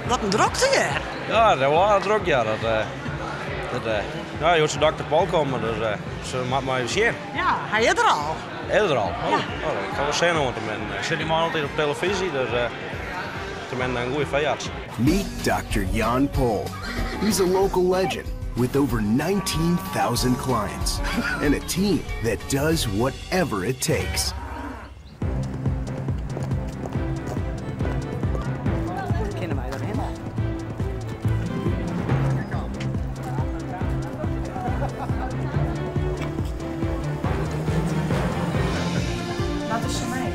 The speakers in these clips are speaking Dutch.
Wat een drukte hier. Ja, dat was druk, ja. Ja, je hoort zijn dokter Paul komen, dus ze maakt maar even zien. Ja, hij is er al. Is er al? Ja. Ik ga wel zien hoe het is. Ik zit die man altijd op televisie, dus ik ben een goede veearts. Meet Dr. Jan Pol. He's a local legend with over 19,000 clients and a team that does whatever it takes. Kennen wij erin? Wat is er mee?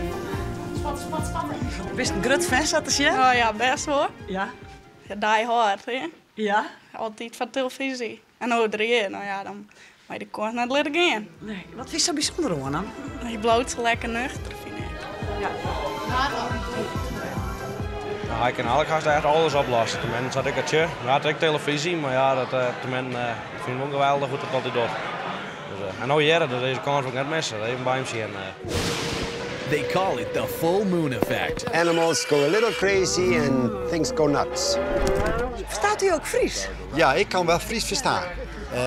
Spannend. Wist een grut fan zat je? Oh ja, best hoor. Ja. Ja, die hard, hè. Ja? Altijd van televisie. En hoe er nou ja, dan moet je de kans net leren gaan. Nee. Wat is zo bijzonder aan dan? Je bloot zo lekker nuchter, vind ik. Ja. Nou, ik kan eigenlijk echt alles oplossen. Tenminste had ik het je. Ja, had ik televisie, maar ja, dat ik vind het ook geweldig hoe het altijd doet. Dus, en nou jaren, dus deze kans ook net missen. Even bij hem zien. They call it the full moon effect. Animals go a little crazy and things go nuts. Verstaat u ook Fries? Ja, ik kan wel Fries verstaan.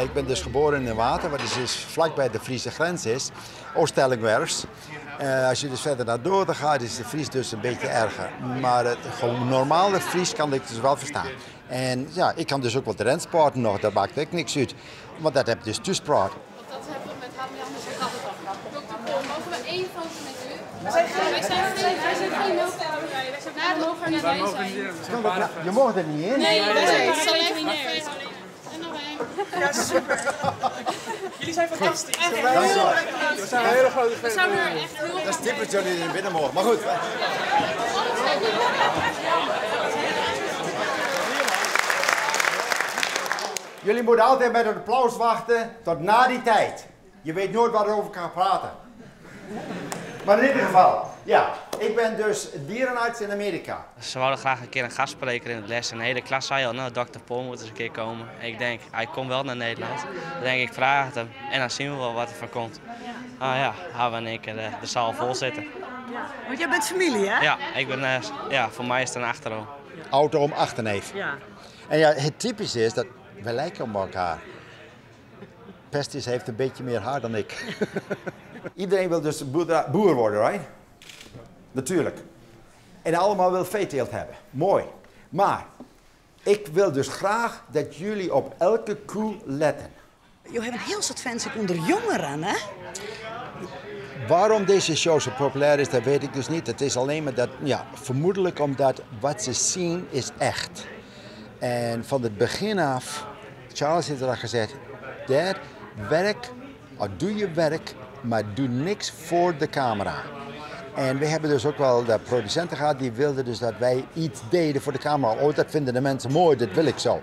Ik ben dus geboren in water, wat dus vlakbij de Friese grens is. Oostellingwerfs. Als je dus verder naar Doorn gaat, is de Fries dus een beetje erger. Maar het gewoon normale Fries kan ik dus wel verstaan. En ja, ik kan dus ook wat rensporten nog, daar maakt ik niks uit. Want dat heb je dus toespraak. Dat hebben we met Hamian dus gehad. Dr. Pol, mogen we één foto met u? Wij zijn geen hulpverlener. Wij mogen er niet bij zijn. Je mag er niet in. Nee, wij zijn veterinair. En nog één. Ja, super. Jullie zijn fantastisch. We zijn een hele grote We zouden er echt heel Dat is typisch dat jullie er binnen mogen. Maar goed. Jullie moeten altijd met een applaus wachten tot na die tijd. Je weet nooit waar over kan praten. Maar in ieder geval, ja, ik ben dus dierenarts in Amerika. Ze wilden graag een keer een gastspreker in het les. En de hele klas zei al, nou, Dr. Pol moet eens een keer komen. En ik denk, hij komt wel naar Nederland. Dan denk ik, vraag het hem. En dan zien we wel wat er van komt. Nou ja, gaan we in één keer de zaal vol zitten. Ja. Want jij bent familie, hè? Ja, ik ben, voor mij is het een achteroom. Autoom achterneef. Ja. En ja, het typische is dat we lijken op elkaar. Pestis heeft een beetje meer haar dan ik. Iedereen wil dus boer worden, right? Natuurlijk. En allemaal wil veeteelt hebben. Mooi. Maar ik wil dus graag dat jullie op elke koe letten. Je hebt een heel soort fans ook onder jongeren, hè? Waarom deze show zo populair is, dat weet ik dus niet. Het is alleen maar dat, ja, vermoedelijk omdat wat ze zien is echt. En van het begin af, Charles heeft al gezegd, Dad, doe je werk, maar doe niks voor de camera. En we hebben dus ook wel de producenten gehad die wilden dus dat wij iets deden voor de camera. Oh, dat vinden de mensen mooi, dat wil ik zo.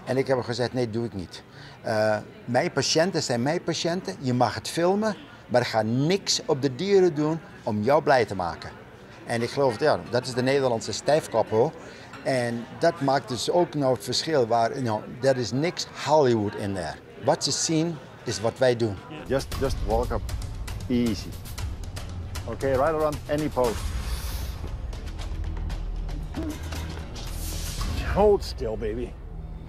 En ik heb gezegd, nee, doe ik niet. Mijn patiënten zijn mijn patiënten, je mag het filmen, maar ik ga niks op de dieren doen om jou blij te maken. En ik geloof, ja, dat is de Nederlandse stijfkop hoor. En dat maakt dus ook nou het verschil waar, er is niks Hollywood in daar. Wat ze zien is wat wij doen. Just walk up easy. Okay, right around any pose. Hold still, baby.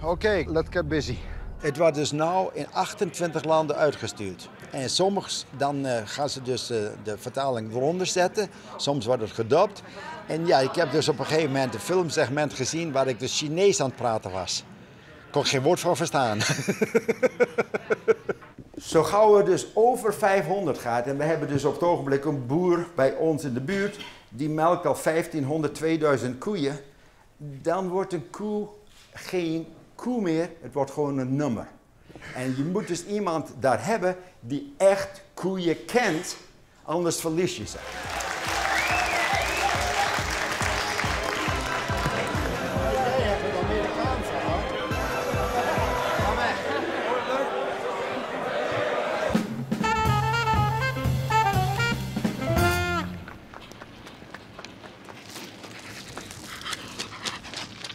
Oké, let's get busy. Het wordt dus nou in 28 landen uitgestuurd. En soms dan gaan ze dus de vertaling eronder zetten. Soms wordt het gedubt. En ja, ik heb dus op een gegeven moment een filmsegment gezien waar ik dus Chinees aan het praten was. Ik kon geen woord van verstaan. Zo gauw het dus over 500 gaat en we hebben dus op het ogenblik een boer bij ons in de buurt die melkt al 1500, 2000 koeien. Dan wordt een koe geen koe meer, het wordt gewoon een nummer. En je moet dus iemand daar hebben die echt koeien kent, anders verlies je ze.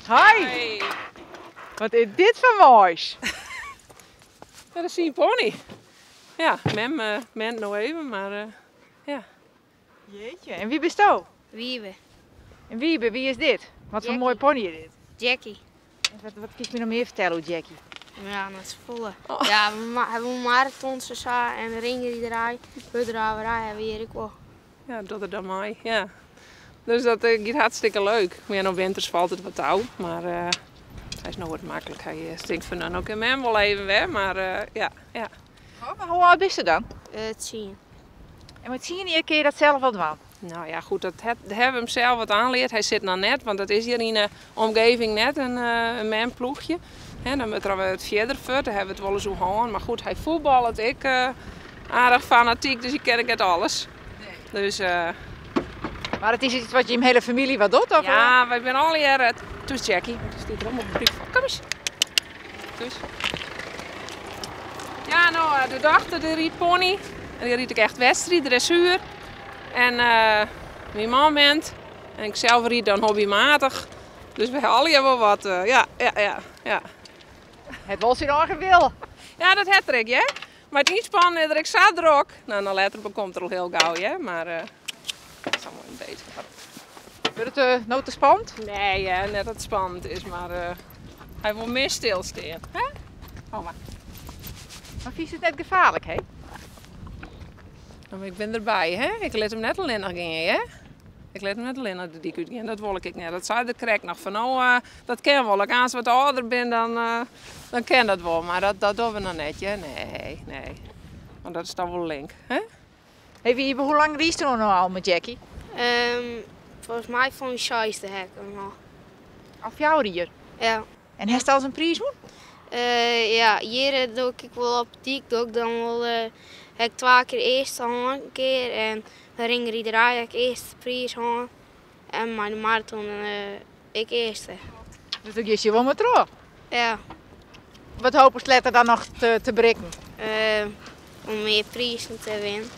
Hi. Wat is dit voor moois? Ja, dat is een pony. Ja, men nog even, maar ja. Jeetje, en wie bist jou? Wiebe. En wie is dit? Wat voor een mooie pony is dit? Jackie. Wat kun je me nog meer vertellen over Jackie? Ja, dat is volle. Ja, we hebben marathons en ringriederij, hutdraverij hebben we hier ook wel. Ja, dat er dan mij. Ja. Dus dat gaat hartstikke leuk. Maar ja, op winters valt het wat touw. Maar hij is nog wat makkelijk. Hij stinkt van dan ook in hem wel even weg. Maar ja. Oh, maar hoe oud is ze dan? Het zien. En wat zie je niet, kun je dat zelf wel doen? Nou ja, goed, dat hebben we hem zelf wat aanleerd. Hij zit nou net, want dat is hier in de omgeving net een manploegje. En dan moeten we het verder voor, daar hebben we het wel eens zo gaan. Maar goed, hij voetbalt, ik aardig fanatiek, dus ik ken het alles. Nee. Dus, maar het is iets wat je in hele familie wat doet? Of ja, wij zijn al hier. Dus Jackie, wat is dit er allemaal brief van? Kom eens. Dus. Ja, nou, de dochter die riet pony. En die riet ik echt wedstrijd, dressuur. En mijn man bent. En ik zelf riet dan hobbymatig. Dus we hebben hier wel wat, ja. Het was in eigen wil. Ja, dat het ik, ja. Maar het inspannen er ik zat er ook. Nou, dan later komt er al heel gauw, ja. Maar dat is allemaal een beetje. Wordt het nou te spannend? Nee, ja, net dat het spannend is, maar hij wil meer stilstaan. Hè? Oh, maar. Maar vind je het net gevaarlijk, hè? Nou, ik ben erbij, hè? Ik let hem net alleen nog gaan, hè? Ik let hem net alleen naar de dik uitgaan, dat wil ik niet. Dat zei de krek nog van, nou, dat ken wel. Als ik wat ouder ben, dan ken dat wel. Maar dat doen we nog net, hè? Nee. Want dat is dan wel link, hè? Hey, wie, hoe lang riest er nou al met Jackie? Volgens mij van je scheiste hekken nog. Af jou hier? Ja. En heeft al zijn prijs won? Ja, hier doe ik wel op TikTok. Dan heb ik 2 keer eerst een keer. En de ringriederij heb ik eerst de prijs gehad. En maar de marathon ik eerste. Dus dan is je wel maar terug? Ja. Wat hopen ze later dan nog te bereiken? Om meer prijzen te winnen.